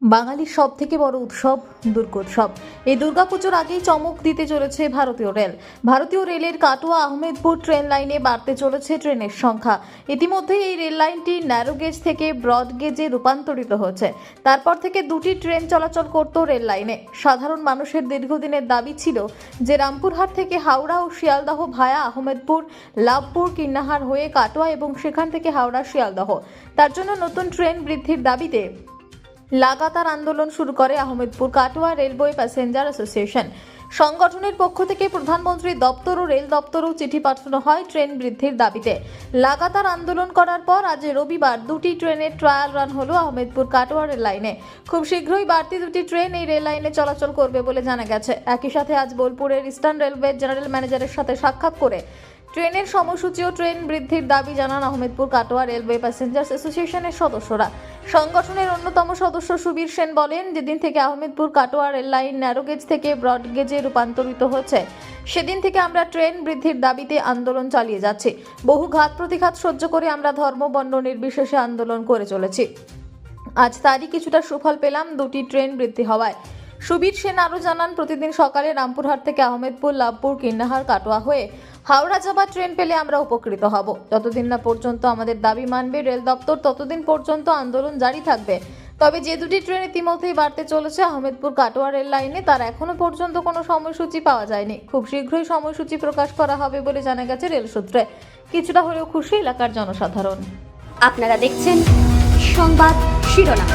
বাঙালির সবথেকে বড় উৎসব দুর্গোৎসব। এই দুর্গাপুজোর আগেই চমক দিতে চলেছে ভারতীয় রেল। ভারতীয় রেলের কাটোয়া আহমেদপুর ট্রেন লাইনে বাড়তে চলেছে ট্রেনের সংখ্যা। ইতিমধ্যেই এই রেল লাইনটি ন্যারো গেজ থেকে ব্রড গেজে রূপান্তরিত হয়েছে। তারপর থেকে দুটি ট্রেন চলাচল করত রেল লাইনে। সাধারণ মানুষের দীর্ঘদিনের দাবি ছিল যে রামপুরহাট থেকে হাওড়া ও শিয়ালদহ ভায়া আহমেদপুর, লাভপুর, কিন্নাহার হয়ে কাটোয়া এবং সেখান থেকে হাওড়া শিয়ালদহ। তার জন্য নতুন ট্রেন বৃদ্ধির দাবিতে লাগাতার আন্দোলন শুরু করে Ahmedpur Katwa railway passenger association. সংগঠনের পক্ষ থেকে প্রধানমন্ত্রী দপ্তর ও রেল দপ্তরেও চিঠি পাঠানো হয় ট্রেন বৃদ্ধির দাবিতে। লাগাতার আন্দোলন করার পর আজ রবিবার দুটি ট্রেনের ট্রায়াল রান হলো আহমেদপুর কাটোয়া রেল লাইনে। খুব শীঘ্রই বাড়তি দুটি ট্রেন এই রেল লাইনে চলাচল করবে বলে জানা গেছে। একই সাথে আজ বোলপুরের ইস্টার্ন রেলওয়ে জেনারেল ম্যানেজারের সাথে সাক্ষাৎ করে ট্রেনের সময়সূচি ও ট্রেন বৃদ্ধির দাবি জানান আহমেদপুর কাটোয়া রেলওয়ে প্যাসেঞ্জার্স অ্যাসোসিয়েশনের সদস্যরা। সংগঠনের অন্যতম সদস্য সুবীর সেন বলেন, যেদিন থেকে Ahmedpur Katwa rail line narrow gauge থেকে ব্রড গেজে রূপান্তরিত হচ্ছে, সেদিন থেকে আমরা ট্রেন বৃদ্ধির দাবিতে আন্দোলন চালিয়ে যাচ্ছি। বহু ঘাত প্রতিঘাত সহ্য করে আমরা ধর্ম বর্ণ নির্বিশেষে আন্দোলন করে চলেছি। আজ তারই কিছুটা সুফল পেলাম দুটি ট্রেন বৃদ্ধি হওয়ায়। সুবীর সেন আরও জানান, প্রতিদিন সকালে রামপুরহাট থেকে আহমেদপুর, লাভপুর, কিন্নাহার, কাটোয়া হয়ে হাওড়া যাবার ট্রেন পেলে আমরা উপকৃত হব। যতদিন না পর্যন্ত আমাদের দাবি মানবে রেল দপ্তর, ততদিন পর্যন্ত আন্দোলন জারি থাকবে। তবে যে দুটি ট্রেন ইতিমধ্যেই বাড়তে চলেছে আহমেদপুর কাটোয়া রেল লাইনে, তার এখনো পর্যন্ত কোনো সময়সূচি পাওয়া যায়নি। খুব শীঘ্রই সময়সূচি প্রকাশ করা হবে বলে জানা গেছে রেল সূত্রে। কিছুটা হলেও খুশি এলাকার জনসাধারণ। আপনারা দেখছেন সংবাদ শিরোনাম।